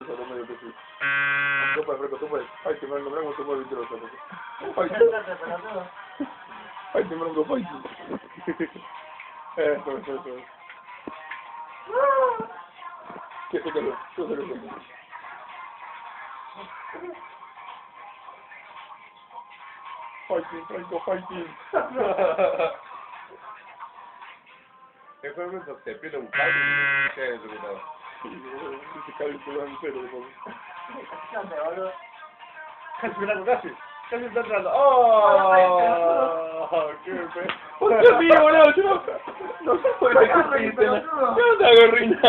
a lo medio que sí. Tú puedes, Franco, tú puedes. Ay, te mando, Franco, tú puedes, Franco. Ay, te mando, ay. Eso. ¿Qué te quedó? Fighting, Franco, fighting. Después te pide un cable y se queda desubicado. Sí, se cae el celular entero. Casi está entrando. ¡Oh! ¡Qué feo! ¡Oh, Dios mío, boludo! Yo no sé por qué te ¿qué onda, gorrina?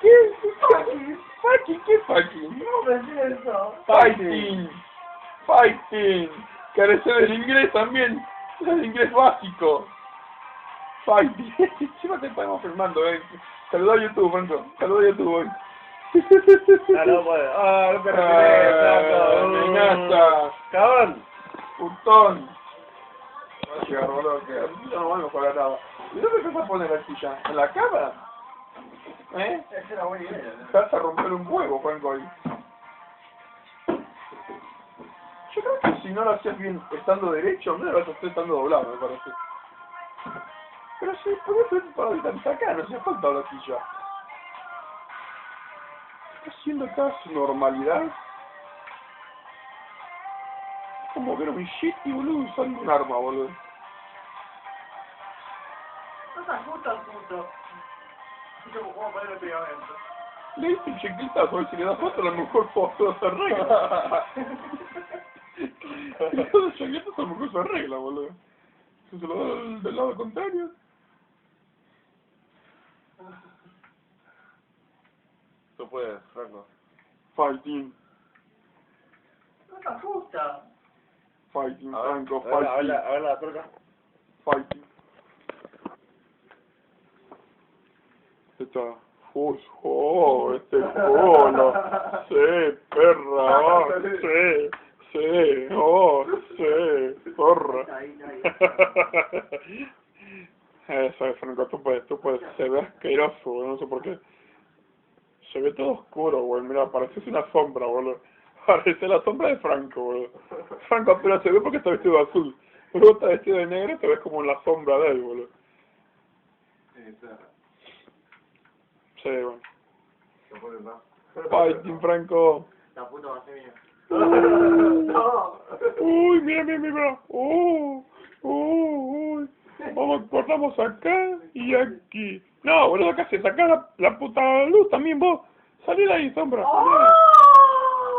¿Qué? Fighting. Carecer del inglés también. El inglés básico. Fighting. Encima te estamos filmando, Saluda a YouTube, Franco. Saluda a YouTube hoy. No puede. No te retiré, amenaza. ¡Cabrón! Putón. Va a llegar, boludo, que no vamos a jugar nada. ¿Y dónde te vas a poner la silla? ¿En la cama? Esa era buena idea. Te vas a romper un huevo, Franco, ahí. Yo creo que si no lo haces bien estando derecho, no lo vas a hacer estando doblado, me parece. Pero sí, podés ser para distancia acá, no hace falta la silla. Está haciendo acá su normalidad. Como ver a un Yeti, boludo, usando un arma, boludo. No te ajusta el puto. Yo puedo ponerle pegamento. Le diste un chiquitazo, a ver si le das foto, a lo mejor todo se arregla. Si le das un chiquitazo, a lo mejor se arregla, boludo. Si se lo da del lado contrario. Tú puedes, Franco. Fighting. No te asusta. Fighting, A ver, Franco, a ver fighting. la torca. Fighting. Está. Este cono. Sí, perra. Sí. Zorra. Eso es, Franco, tú puedes. Se ve asqueroso, boludo, no sé por qué. Se ve todo oscuro, güey. Mira, pareces una sombra, boludo. Parece la sombra de Franco, boludo. Franco apenas se ve porque está vestido de azul. Luego está vestido de negro y te ves como la sombra de él, boludo. Sí, bueno. Fighting, Franco. La puta va a ser mía. No. Uy, mira. Uy. Vamos, cortamos acá y aquí. No, boludo, acá se saca la puta luz también vos. Salí de ahí, sombra.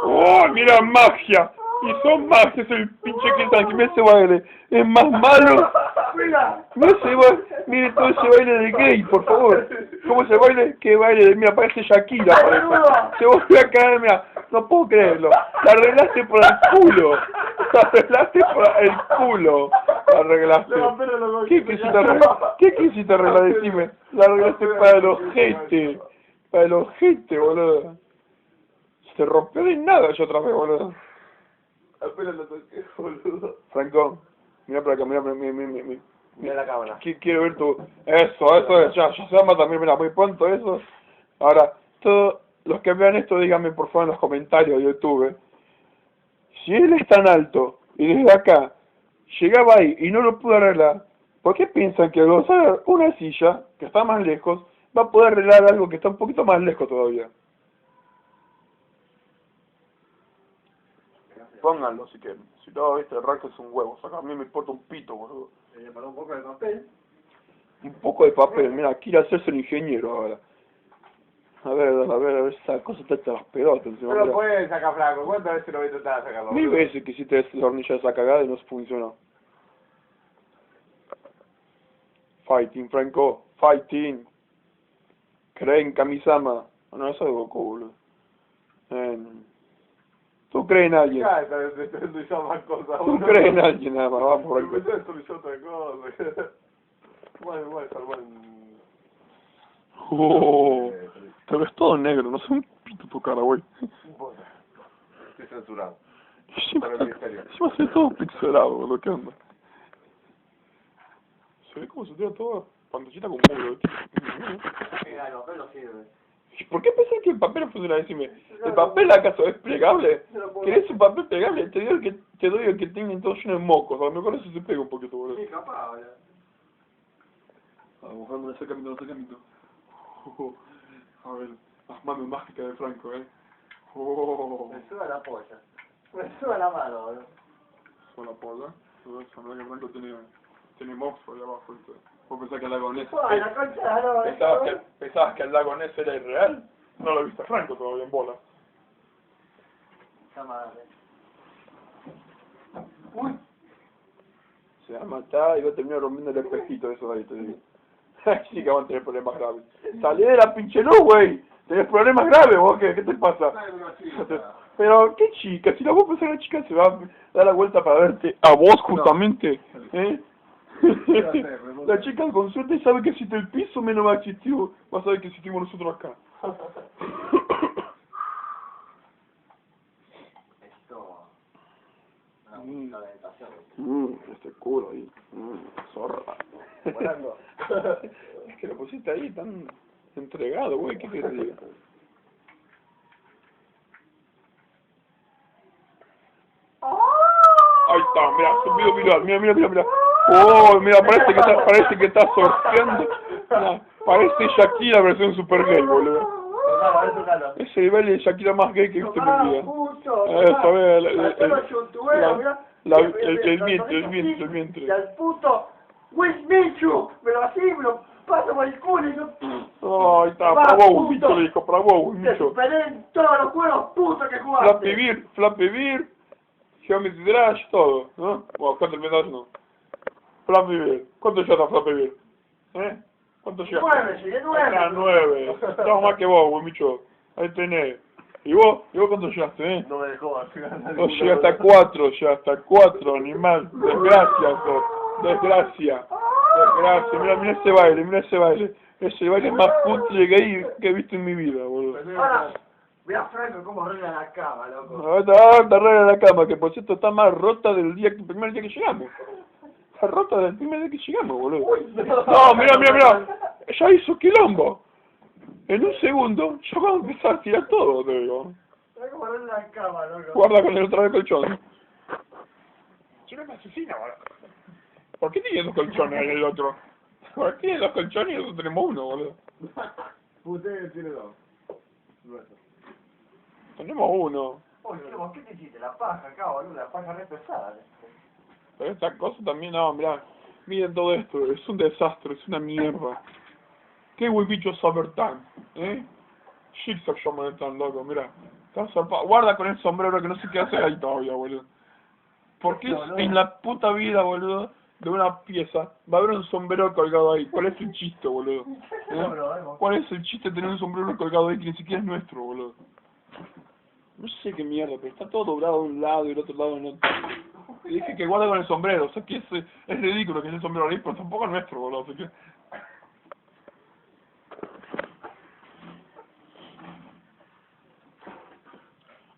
¡Oh, mira, magia! Y son magias el pinche que me hace baile. Es más malo. No se baile. Mire todo ese baile de gay, por favor. ¿Cómo se baile? ¿Qué baile? Mira, parece Shakira. Se volvió a caer, mira. No puedo creerlo. La arreglaste por el culo. La arreglaste por el culo. La arreglaste. ¿Qué quisiste arreglar? ¿Qué quisiste arreglar? Decime. La arreglaste para el ojete. Para el ojete, boludo. Se rompió de nada yo otra vez, boludo. Apenas lo toqué, boludo. Franco, mira para acá, mira. Mira la cámara. Quiero ver tu... Eso es, ya se llama también, mira, muy pronto eso. Ahora, todos los que vean esto, díganme por favor en los comentarios de YouTube. Si él es tan alto, y desde acá, llegaba ahí y no lo pudo arreglar, ¿por qué piensan que al usar una silla, que está más lejos, va a poder arreglar algo que está un poquito más lejos todavía? Pónganlo si quieren. Si no, viste, el rack es un huevo. Saca, a mí me importa un pito, boludo. Para un poco de papel. Un poco de papel. Mira, quiere hacerse el ingeniero ahora. A ver, esa cosa está hecha las pelotas. No lo puedes sacar, flaco. ¿Cuántas veces lo voy a tratar de sacarlo? 1000 veces que hiciste esa hornilla esa cagada y no funcionó. Fighting, Franco. Fighting. Creen, Kamisama. No, eso es Goku, boludo. ¿Tú crees en alguien? Ya, está destruyendo más cosas. ¿Tú crees en alguien nada más? Vamos, Franco. Empezó a destruir otra cosa. Bueno, Te ves todo negro, no sé un pito tu cara, güey. Estoy censurado. Encima se ve todo pixelado, boludo, ¿qué onda? Se ve como si tuviera toda pantallita con muro, Mira, no, pero no sirve. ¿Por qué pensás que el papel no funciona? Decime, ¿el papel acaso es plegable? ¿Querés un papel plegable? Te doy el que tiene todo lleno de mocos. A lo mejor eso se pega un poquito, boludo. Sí, capaz, boludo. Buscando un acercamiento. A ver, las manos mágicas de Franco, Me suda la polla. Me suda la mano, boludo. Con la polla. Esa no es que Franco tiene monstruo ahí abajo. ¿Vos pensás que el lago Ness... Ay, la concha de la lora. ¿Pensabas que el lago Ness era irreal? No lo viste a Franco todavía en bola. Esa madre. Uy. Se va a matar y va a terminar rompiendo el espejito de eso ahí, te digo. Sí que van a tener problemas graves. Salí de la pinche luz, güey. Tenés problemas graves, vos, ¿qué te pasa? Pero, ¿qué chica? Si la vos pensás que la chica se va a dar la vuelta para verte a vos, justamente. ¿Eh? La chica con suerte sabe que existe el piso, menos va a existir. Va a saber que existimos nosotros acá. Esto... Este culo ahí. Zorra. Volando. Es que lo pusiste ahí tan entregado, güey. ¿Qué quieres decir? Ahí está, mira, subido viral, mira. Oh, mira, parece que está surfeando. Mira, parece Shakira versión super gay, boludo. Ese nivel de Shakira más gay que he visto en mi vida. Eso, el vientre. Y al puto Wismichu, pero así me lo paso por el culo y yo... Oh, ahí está, para vos, bicho, le dijo, para vos, Te bicho. superé en todos los juegos putos que jugaste. Flappy Beer, Geometry Dash, todo, ¿no? Bueno, ¿cuánto el medallo no? Flappy Beer, ¿cuánto llegaste a Flappy Beer? ¿Eh? ¿Cuánto llegaste? 9, llegué 9. Acá, 9. Estamos más que vos, güey, bicho. Ahí tenés. ¿Y vos cuánto llegaste, No me dejó así. Vos llegaste a 4, animal. Desgracia, sos. Desgracia. Mira ese baile. Ese baile más putre gay que he visto en mi vida, boludo. Ahora, mira Franco cómo arregla la cama, loco. Ahora arregla la cama, que por cierto está más rota del primer día que llegamos. Está rota del primer día que llegamos, boludo. No, mira. Ya hizo quilombo. En un segundo, yo voy a empezar a tirar todo, te digo. Mira cómo arregla la cama, loco. Guarda con el otra vez colchón. Yo no me asesino, boludo. ¿Por qué tiene 2 colchones ahí el otro? ¿Por qué tiene 2 colchones y nosotros tenemos uno, boludo? Usted tiene 2. Tenemos uno. Oye, ¿qué te hiciste? La paja acá, boludo, la paja re pesada. Pero esta cosa también, no, mirá. Miren todo esto, es un desastre, es una mierda. Qué buen bicho Sabertán, Jigsaw tan loco, mirá. Está zarpado. Guarda con el sombrero que no sé qué hace ahí todavía, boludo. Porque en la puta vida, boludo, de una pieza va a haber un sombrero colgado ahí. ¿Cuál es el chiste, boludo? ¿Cuál es el chiste de tener un sombrero colgado ahí que ni siquiera es nuestro, boludo? No sé qué mierda, pero está todo doblado de un lado y del otro lado no. Y dije que guarda con el sombrero, o sea que es ridículo que ese sombrero ahí, pero tampoco es nuestro, boludo, así que...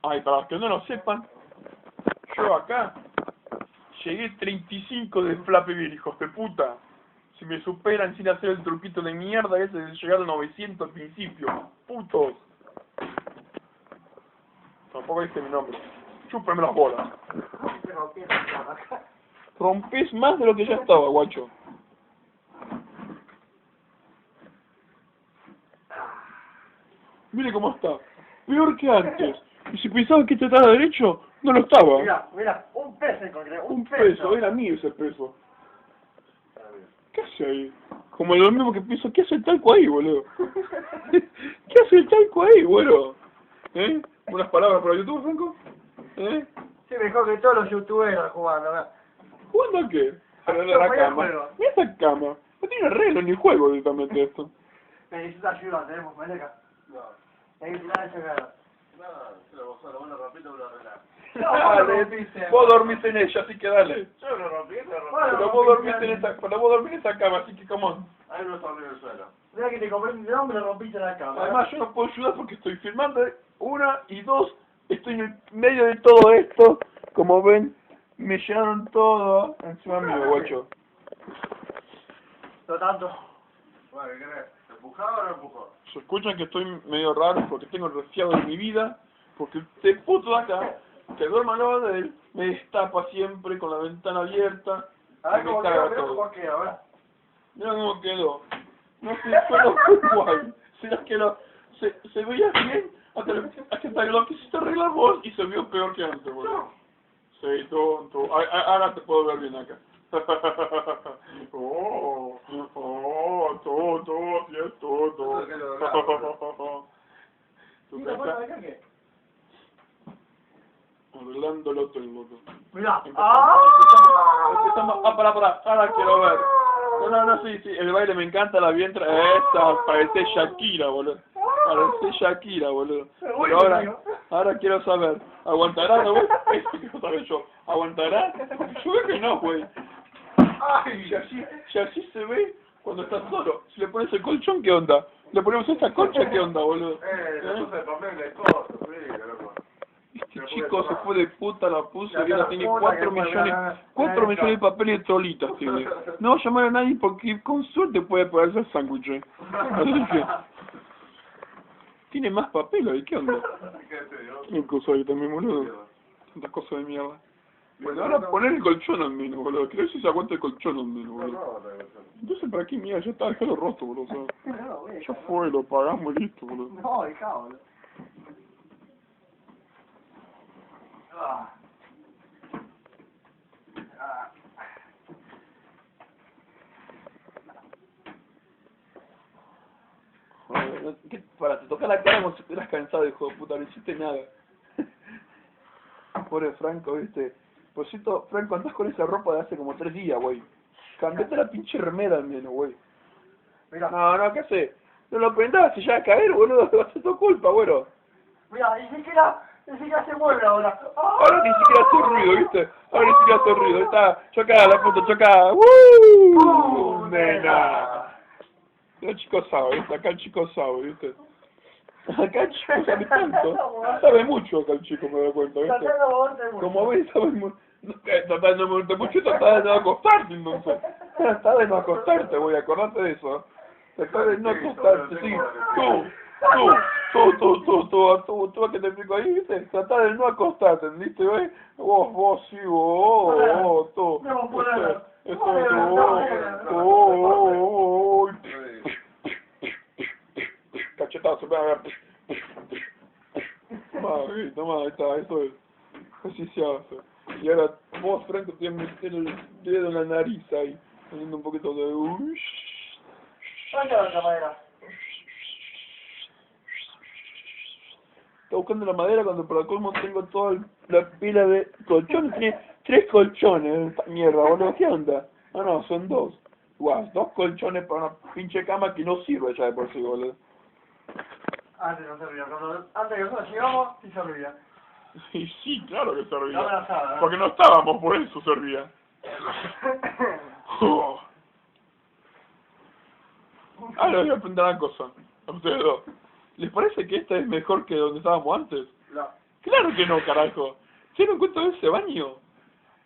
Ay, para los que no lo sepan, yo acá llegué 35 de Flappy Beer, hijos de puta. Si me superan sin hacer el truquito de mierda ese de llegar al 900 al principio, putos. Tampoco dice mi nombre. Chúpenme las bolas. Rompés más de lo que ya estaba, guacho. Mire cómo está. Peor que antes. Y si pensaba que este estaba derecho, no lo estaba. Mira, un peso encontré, Un peso, era mío ese peso. ¿Qué hace ahí? Como lo mismo que pienso, ¿qué hace el talco ahí, boludo? ¿Qué hace el talco ahí, boludo? ¿Unas palabras para YouTube, Franco? Sí, mejor que todos los youtubers jugando, ¿verdad? ¿Jugando a qué? A la cama. Mira esa cama. No tiene arreglo ni juego directamente esto. Necesitas ayuda, tenemos meleca. No. Hay que tirar ese cara. No, se lo rapito, lo arreglar. Vos dormís en ella, así que dale. Yo lo rompí, Pero vos dormís en esa cama, así que come. Ahí no está en el suelo. Mira que te compré mi nombre y lo rompiste la cama. Además yo no puedo ayudar porque estoy filmando. 1 y 2, estoy en el medio de todo esto. Como ven, me llenaron todo encima mío, guacho. No tanto. Bueno, ¿qué crees? ¿Empujado o no empujó? Se escuchan que estoy medio raro porque tengo el resfriado de mi vida, porque este puto de acá, que duerma al lado de él, me destapa siempre con la ventana abierta. A ver y me cómo caga quedó, todo. cómo quedó, ahora. Mira cómo quedó. No sé, solo fue igual. ¿Será que se veía bien? Hasta que lo quisiste arreglar vos y se vio peor que antes, boludo. Sí, tonto. Ahora te puedo ver bien acá. Tonto, sí es tonto. ¿Tú ¿Y la crees foto que- de qué? Arreglándolo tengo. Mirá. Pará, ahora quiero ver. No, sí, el baile me encanta, la vientra, esa, parece Shakira, boludo. Parece Shakira, boludo. Pero ahora quiero saber, ¿aguantará, no, güey? Eso quiero saber yo, ¿aguantará? Yo veo que no, güey. Si así se ve cuando estás solo. Si le pones el colchón, ¿qué onda? Le ponemos esta concha, ¿qué onda, boludo? Le puse el papel de coso, sí, loco. Este chico se fue de puta, la puso y La ahora tiene puta 4 que fue, millones, la- 4 millones de papeles de trolitas tiene. No va a llamar a nadie porque con suerte puede ponerse el sándwich. Así que tiene más papeles, ¿qué onda? ¿Qué cosa ahí también, boludo? Tantas cosas de mierda. Bueno, ahora poner el colchón al menos, boludo. Creo que se aguanta el colchón al menos, boludo. Entonces, ¿para qué mierda? Ya está, déjalo roto, boludo. O sea, ya fue, lo pagamos y listo, boludo. No, dejá, boludo. Joder, ¿qué? Para, te toca la cara como si estuvieras cansado, hijo de puta, no hiciste nada. Pobre Franco, viste. Posito, Franco, andás con esa ropa de hace como 3 días, güey. Cambiate la pinche remera al menos, güey. Mira, No, ¿qué hace? No lo prendás y ya a caer, boludo. Va a ser tu culpa, bueno. mira, ni siquiera se mueve ahora. Ahora ni siquiera hace ruido, ¿viste? Ahora ni siquiera hace ruido. Está chocada la puta, chocada. ¡Woo! Nena. El chico sabe, ¿viste? Acá el chico sabe, ¿viste? Acá el chico sabe tanto. Sabe mucho acá el chico, me doy cuenta, ¿viste? Como ves, sabe mucho. Trata de no moverte mucho y trata de no acostarte, entonces. Trata de no acostarte, voy a acordarte de eso. Trata de no acostarte, sí. Tú, a que te explico ahí, ¿viste? Trata de no acostarte, ¿entendiste, güey? Vos, sí, tú. Cachetazo, toma, ahí está, eso es. Así se hace. Y ahora vos, Franco, tienes que meter el dedo en la nariz ahí, poniendo un poquito de... ¿Dónde va la madera? Está buscando la madera cuando por el colmo tengo toda la pila de colchones. Tiene 3 colchones, esta mierda, boludo. ¿Qué onda? No, son 2. Guau, 2 colchones para una pinche cama que no sirve ya de por sí, boludo. Antes no servía, antes que nosotros llegamos, sí servía. Sí, claro que servía. No me la sabe, ¿no? Porque no estábamos, por eso servía. Ahora les voy a preguntar una cosa. A ustedes dos. ¿Les parece que esta es mejor que donde estábamos antes? No. Claro que no, carajo. ¿Se dieron cuenta de ese baño?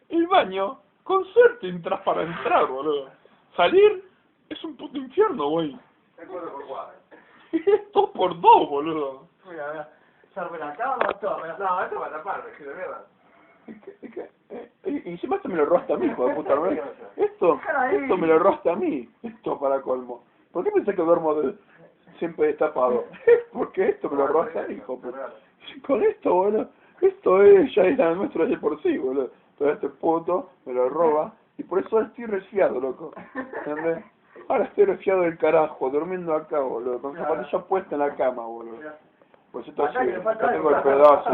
El baño, con suerte entras para entrar, boludo. Salir es un puto infierno, güey. Es 4x4. Es 2x2, boludo. Mira, salve la cama, todo. No, esto va a tapar, es que de mierda. Y encima esto me lo rosta a mí, hijo de puta, ¿no? Esto me lo rosta a mí. Esto para colmo. ¿Por qué pensé que duermo siempre destapado? Porque esto me lo rosta a mí, hijo de puta. Con esto, boludo. Esto ya era nuestro de por sí, boludo. Pero este puto me lo roba. Y por eso estoy resfriado, loco. ¿Entendés? Ahora estoy resfriado del carajo, durmiendo acá, boludo. Con zapatilla puesta en la cama, boludo. Pues esto sí, acá tengo el pedazo.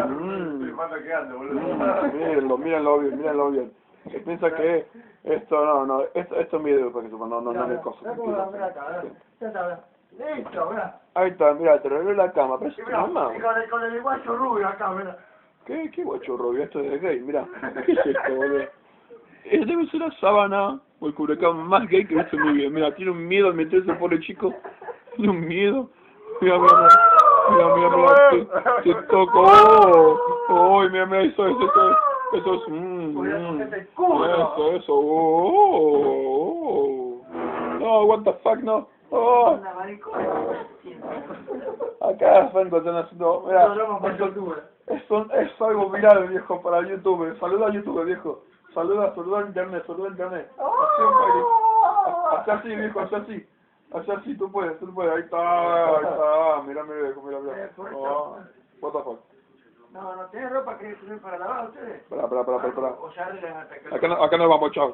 Mírenlo bien. Se piensa que esto, esto es mi dedo, porque no es cosa. Listo, mira. Ahí está, mira, te reveló la cama, pero es tu mamá. Con el guacho rubio acá, mira. ¿Qué guacho rubio? Esto es de gay, mira. ¿Qué es esto, boludo? Debe ser la sábana o el cubrecama más gay que he visto en mi vida. Mira, tiene un miedo al meterse, pobre chico. Tiene un miedo. Mira, te toco. Mira, eso es. Eso. No, what the fuck, no. Oh, Una maricona. acá Franco están haciendo, mira, Nosotros somos por YouTube. es algo viral, viejo, para YouTube. Saluda a YouTube, viejo. Saluda a internet, saluda a internet. Hacé un baile. Hacé así, viejo, hacé así. Hacé así, tú puedes, ahí está, mira, mira. Oh, what the fuck. No, no tiene ropa que para lavar ustedes. Espera. O ya arreglan hasta que... Acá nos vamos, chao.